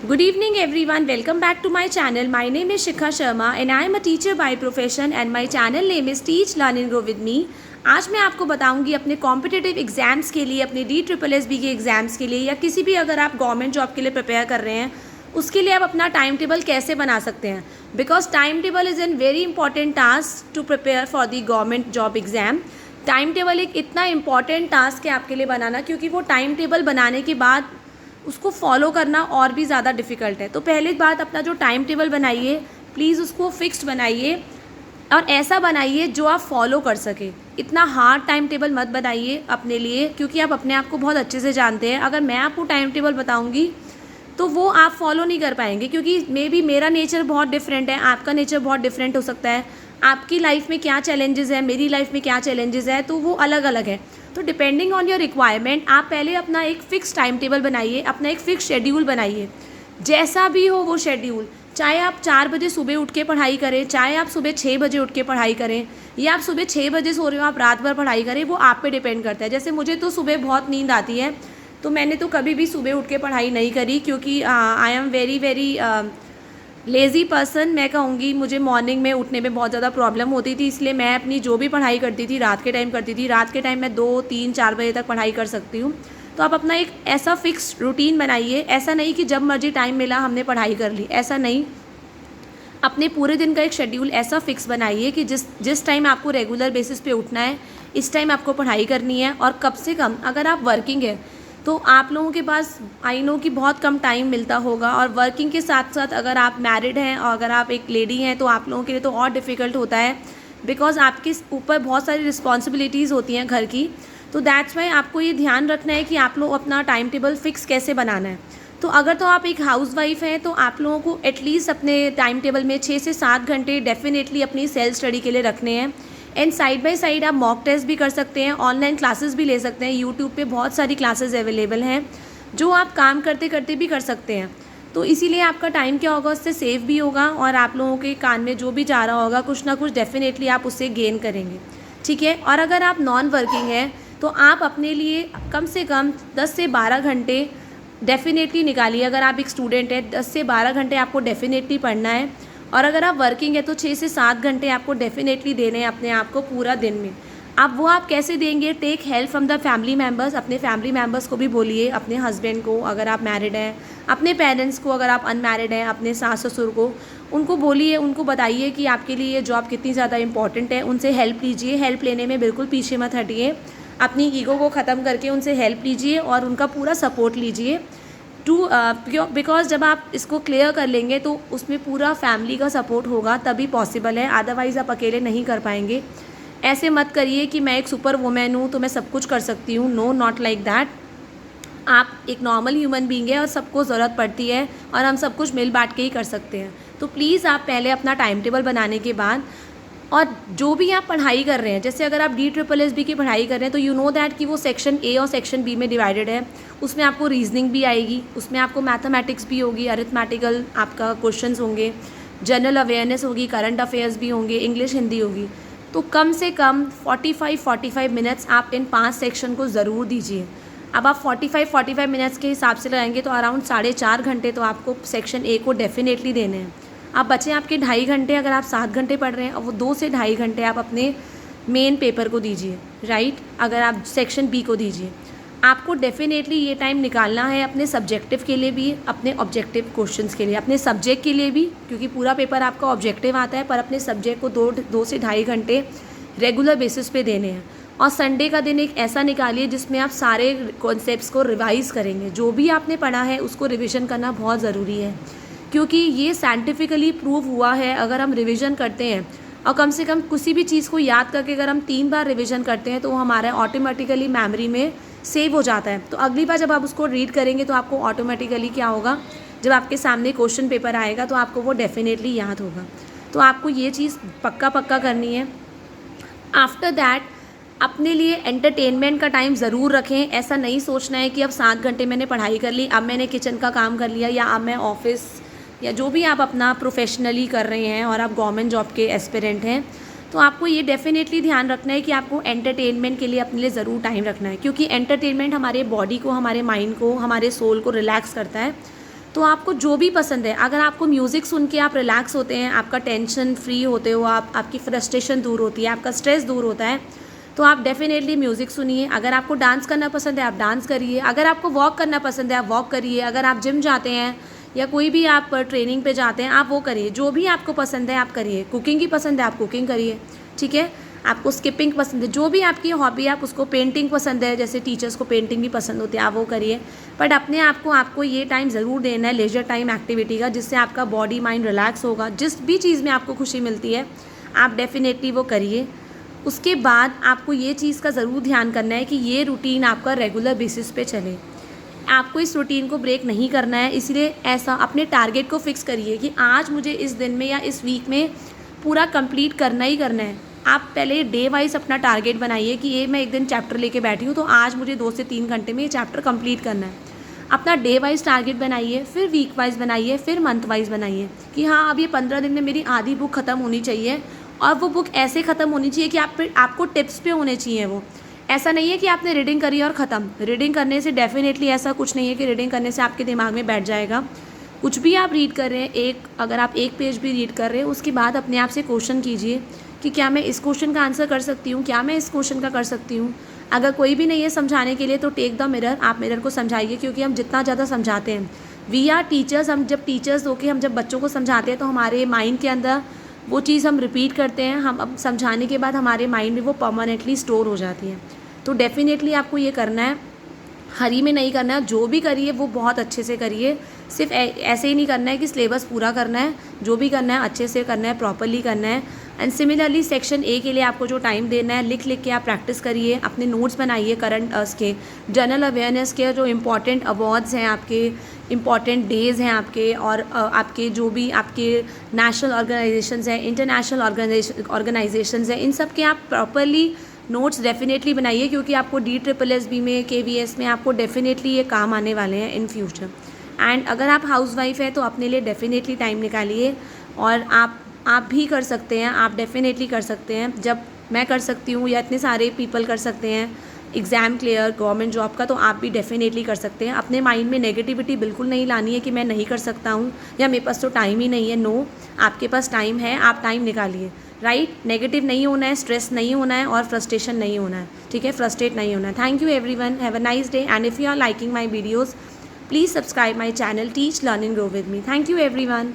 Good evening everyone, welcome back to my channel. My name is Shikha Sharma and I am a teacher by profession and my channel name is Teach Learn and Grow with me. आज मैं आपको बताऊंगी अपने competitive exams के लिए, अपने DSSB के exams के लिए या किसी भी अगर आप गवर्नमेंट जॉब के लिए प्रिपेयर कर रहे हैं उसके लिए आप अपना टाइम टेबल कैसे बना सकते हैं। Because time table is an very important task to prepare for the government job exam. Time table एक इतना इंपॉर्टेंट टास्क है आपके लिए बनाना, क्योंकि वो टाइम टेबल बनाने के बाद उसको फॉलो करना और भी ज़्यादा डिफ़िकल्ट है। तो पहले बात, अपना जो टाइम टेबल बनाइए प्लीज़ उसको फिक्स्ड बनाइए और ऐसा बनाइए जो आप फॉलो कर सके। इतना हार्ड टाइम टेबल मत बनाइए अपने लिए, क्योंकि आप अपने आप को बहुत अच्छे से जानते हैं। अगर मैं आपको टाइम टेबल बताऊंगी तो वो आप फॉलो नहीं कर पाएंगे, क्योंकि मे बी मेरा नेचर बहुत डिफरेंट है, आपका नेचर बहुत डिफरेंट हो सकता है। आपकी लाइफ में क्या चैलेंजेस है, मेरी लाइफ में क्या चैलेंजेस है, तो वो अलग अलग है। तो डिपेंडिंग ऑन योर रिक्वायरमेंट आप पहले अपना एक फ़िक्स टाइम टेबल बनाइए, अपना एक फ़िक्स शेड्यूल बनाइए। जैसा भी हो वो शेड्यूल, चाहे आप 4 बजे सुबह उठ के पढ़ाई करें, चाहे आप सुबह 6 बजे उठ के पढ़ाई करें, या आप सुबह 6 बजे सो रहे हो आप रात भर पढ़ाई करें, वो आप पे डिपेंड करता है। जैसे मुझे तो सुबह बहुत नींद आती है, तो मैंने तो कभी भी सुबह उठ के पढ़ाई नहीं करी, क्योंकि I am very lazy person. मैं कहूँगी मुझे मॉर्निंग में उठने में बहुत ज़्यादा प्रॉब्लम होती थी, इसलिए मैं अपनी जो भी पढ़ाई करती थी रात के टाइम करती थी। रात के टाइम मैं 2, 3, 4 बजे तक पढ़ाई कर सकती हूँ। तो आप अपना एक ऐसा फिक्स रूटीन बनाइए। ऐसा नहीं कि जब मर्जी टाइम मिला हमने पढ़ाई कर ली, ऐसा नहीं। अपने पूरे दिन का एक शेड्यूल ऐसा फिक्स बनाइए कि जिस टाइम आपको रेगुलर बेसिस पे उठना है, इस टाइम आपको पढ़ाई करनी है। और कम से कम अगर आप वर्किंग है तो आप लोगों के पास आई नो कि बहुत कम टाइम मिलता होगा, और वर्किंग के साथ साथ अगर आप मैरिड हैं और अगर आप एक लेडी हैं तो आप लोगों के लिए तो और डिफ़िकल्ट होता है, बिकॉज़ आपके ऊपर बहुत सारी रिस्पॉन्सिबिलिटीज़ होती हैं घर की। तो दैट्स वाई आपको ये ध्यान रखना है कि आप लोग अपना टाइम टेबल फिक्स कैसे बनाना है। तो अगर तो आप एक हाउसवाइफ हैं तो आप लोगों को एटलीस्ट अपने टाइम टेबल में 6 से 7 घंटे डेफिनेटली अपनी सेल्फ स्टडी के लिए रखने हैं। एंड साइड बाय साइड आप मॉक टेस्ट भी कर सकते हैं, ऑनलाइन क्लासेस भी ले सकते हैं। यूट्यूब पे बहुत सारी क्लासेस अवेलेबल हैं जो आप काम करते करते भी कर सकते हैं। तो इसीलिए आपका टाइम क्या होगा, उससे सेव भी होगा और आप लोगों के कान में जो भी जा रहा होगा कुछ ना कुछ डेफिनेटली आप उससे गेन करेंगे। ठीक है। और अगर आप नॉन वर्किंग हैं तो आप अपने लिए कम से कम 10 से 12 घंटे डेफिनेटली निकालिए। अगर आप एक स्टूडेंट हैं 10 से 12 घंटे आपको डेफिनेटली पढ़ना है, और अगर आप वर्किंग है तो 6 से 7 घंटे आपको डेफिनेटली देने हैं अपने आप को पूरा दिन में। आप कैसे देंगे? Take help from the family members. अपने फैमिली मेम्बर्स को भी बोलिए, अपने हस्बैंड को अगर आप मैरिड हैं, अपने पेरेंट्स को अगर आप अनमैरिड हैं, अपने सास ससुर को, उनको बोलिए, उनको बताइए कि आपके लिए ये जॉब कितनी ज़्यादा इंपॉर्टेंट है। उनसे हेल्प लीजिए, हेल्प लेने में बिल्कुल पीछे मत हटिए। अपनी ईगो को ख़त्म करके उनसे हेल्प लीजिए और उनका पूरा सपोर्ट लीजिए। बिकॉज जब आप इसको क्लियर कर लेंगे तो उसमें पूरा फैमिली का सपोर्ट होगा, तभी पॉसिबल है, अदरवाइज़ आप अकेले नहीं कर पाएंगे। ऐसे मत करिए कि मैं एक सुपर वुमेन हूँ तो मैं सब कुछ कर सकती हूँ। No, not like that. आप एक नॉर्मल ह्यूमन बीइंग है और सबको ज़रूरत पड़ती है और हम सब कुछ मिल बांट के ही कर सकते हैं। तो प्लीज़ आप पहले अपना टाइम टेबल बनाने के बाद, और जो भी आप पढ़ाई कर रहे हैं, जैसे अगर आप DSSB की पढ़ाई कर रहे हैं तो यू नो दैट कि वो सेक्शन ए और सेक्शन बी में डिवाइडेड है। उसमें आपको रीजनिंग भी आएगी, उसमें आपको मैथमेटिक्स भी होगी, अरिथमेटिकल आपका क्वेश्चंस होंगे, जनरल अवेयरनेस होगी, करंट अफेयर्स भी होंगे, इंग्लिश हिंदी होगी। तो कम से कम 45 मिनट्स आप इन 5 सेक्शन को ज़रूर दीजिए। अब आप 45 मिनट्स के हिसाब से लगाएंगे तो अराउंड 4.5 घंटे तो आपको सेक्शन ए को डेफिनेटली देने हैं। आप बचे आपके 2.5 घंटे, अगर आप 7 घंटे पढ़ रहे हैं और वो 2 से 2.5 घंटे आप अपने मेन पेपर को दीजिए, राइट। अगर आप सेक्शन बी को दीजिए, आपको डेफिनेटली ये टाइम निकालना है अपने सब्जेक्टिव के लिए भी, अपने ऑब्जेक्टिव क्वेश्चंस के लिए, अपने सब्जेक्ट के लिए भी, क्योंकि पूरा पेपर आपका ऑब्जेक्टिव आता है, पर अपने सब्जेक्ट को 2 से 2.5 घंटे रेगुलर बेसिस पे देने हैं। और संडे का दिन एक ऐसा निकालिए जिसमें आप सारे कॉन्सेप्ट्स को रिवाइज़ करेंगे। जो भी आपने पढ़ा है उसको रिविज़न करना बहुत ज़रूरी है, क्योंकि ये साइंटिफिकली प्रूव हुआ है। अगर हम रिवीजन करते हैं और कम से कम किसी भी चीज़ को याद करके अगर हम 3 बार रिवीजन करते हैं तो वो हमारा ऑटोमेटिकली मेमोरी में सेव हो जाता है। तो अगली बार जब आप उसको रीड करेंगे तो आपको ऑटोमेटिकली क्या होगा, जब आपके सामने क्वेश्चन पेपर आएगा तो आपको वो डेफिनेटली याद होगा। तो आपको ये चीज़ पक्का करनी है। आफ्टर दैट अपने लिए एंटरटेनमेंट का टाइम ज़रूर रखें। ऐसा नहीं सोचना है कि अब 7 घंटे मैंने पढ़ाई कर ली, अब मैंने किचन का काम कर लिया, या अब मैं ऑफिस या जो भी आप अपना प्रोफेशनली कर रहे हैं और आप गवर्नमेंट जॉब के एस्पिरेंट हैं, तो आपको ये डेफिनेटली ध्यान रखना है कि आपको एंटरटेनमेंट के लिए अपने लिए ज़रूर टाइम रखना है, क्योंकि एंटरटेनमेंट हमारे बॉडी को, हमारे माइंड को, हमारे सोल को रिलैक्स करता है। तो आपको जो भी पसंद है, अगर आपको म्यूज़िक सुन के आप रिलैक्स होते हैं, आपका टेंशन फ्री होते हो, आपकी फ्रस्ट्रेशन दूर होती है, आपका स्ट्रेस दूर होता है, तो आप डेफ़िनेटली म्यूज़िक सुनिए। अगर आपको डांस करना पसंद है, आप डांस करिए। अगर आपको वॉक करना पसंद है, आप वॉक करिए। अगर आप जिम जाते हैं या कोई भी आप ट्रेनिंग पे जाते हैं, आप वो करिए। जो भी आपको पसंद है आप करिए। कुकिंग की पसंद है, आप कुकिंग करिए, ठीक है। आपको स्किपिंग पसंद है, जो भी आपकी हॉबी है, आप उसको पेंटिंग पसंद है, जैसे टीचर्स को पेंटिंग भी पसंद होती है, आप वो करिए। बट अपने आप को आपको ये टाइम ज़रूर देना है लेजर टाइम एक्टिविटी का, जिससे आपका बॉडी माइंड रिलैक्स होगा। जिस भी चीज़ में आपको खुशी मिलती है, आप डेफ़िनेटली वो करिए। उसके बाद आपको ये चीज़ का ज़रूर ध्यान करना है कि ये रूटीन आपका रेगुलर बेसिस पे चले। आपको इस रूटीन को ब्रेक नहीं करना है, इसलिए ऐसा अपने टारगेट को फिक्स करिए कि आज मुझे इस दिन में या इस वीक में पूरा कंप्लीट करना ही करना है। आप पहले डे वाइज़ अपना टारगेट बनाइए कि ये मैं एक दिन चैप्टर लेके बैठी हूँ, तो आज मुझे 2 से 3 घंटे में ये चैप्टर कंप्लीट करना है। अपना डे वाइज़ टारगेट बनाइए, फिर वीक वाइज़ बनाइए, फिर मंथ वाइज़ बनाइए कि हाँ, अब ये 15 दिन में मेरी आधी बुक ख़त्म होनी चाहिए, और वो बुक ऐसे ख़त्म होनी चाहिए कि आपको टिप्स पे होने चाहिए वो। ऐसा नहीं है कि आपने रीडिंग करी और ख़त्म। रीडिंग करने से डेफ़िनेटली ऐसा कुछ नहीं है कि रीडिंग करने से आपके दिमाग में बैठ जाएगा। कुछ भी आप रीड कर रहे हैं, अगर आप एक पेज भी रीड कर रहे हैं, उसके बाद अपने आप से क्वेश्चन कीजिए कि क्या मैं इस क्वेश्चन का आंसर कर सकती हूँ, क्या मैं इस क्वेश्चन का कर सकती हूँ। अगर कोई भी नहीं है समझाने के लिए, तो टेक द मिरर, आप मिरर को समझाइए, क्योंकि हम जितना ज़्यादा समझाते हैं, वी आर टीचर्स, हम जब टीचर्स होके हम जब बच्चों को समझाते हैं, तो हमारे माइंड के अंदर वो चीज़ हम रिपीट करते हैं। हम अब समझाने के बाद हमारे माइंड में वो परमानेंटली स्टोर हो जाती है। तो डेफ़िनेटली आपको ये करना है, हरी में नहीं करना है। जो भी करिए वो बहुत अच्छे से करिए। सिर्फ ऐसे ही नहीं करना है कि सिलेबस पूरा करना है, जो भी करना है अच्छे से करना है, प्रॉपरली करना है। एंड सिमिलरली सेक्शन ए के लिए आपको जो टाइम देना है, लिख लिख के आप प्रैक्टिस करिए, अपने नोट्स बनाइए करंट के, जनरल अवेयरनेस के जो इम्पॉर्टेंट अवार्ड्स हैं आपके, इम्पॉर्टेंट डेज़ हैं आपके, और आपके जो भी आपके नेशनल ऑर्गेनाइजेशंस हैं, इंटरनेशनल ऑर्गेनाइजेशंस हैं, इन सब के आप प्रॉपरली नोट्स डेफिनेटली बनाइए, क्योंकि आपको DSSB में, KVS में आपको डेफिनेटली ये काम आने वाले हैं इन फ्यूचर। एंड अगर आप हाउसवाइफ है तो अपने लिए डेफिनेटली टाइम निकालिए, और आप भी कर सकते हैं, आप डेफिनेटली कर सकते हैं। जब मैं कर सकती हूँ या इतने सारे पीपल कर सकते हैं एग्ज़ाम क्लियर गवर्नमेंट जॉब का, तो आप भी डेफिनेटली कर सकते हैं। अपने माइंड में नेगेटिविटी बिल्कुल नहीं लानी है कि मैं नहीं कर सकता हूँ या मेरे पास तो टाइम ही नहीं है। नो, आपके पास टाइम है, आप टाइम निकालिए, राइट। नेगेटिव नहीं होना है, स्ट्रेस नहीं होना है, और फ्रस्ट्रेशन नहीं होना है, ठीक है, फ्रस्ट्रेट नहीं होना है। Thank you everyone, have a nice day, and if you are liking my videos, please subscribe my channel teach learn and grow with me. Thank you everyone.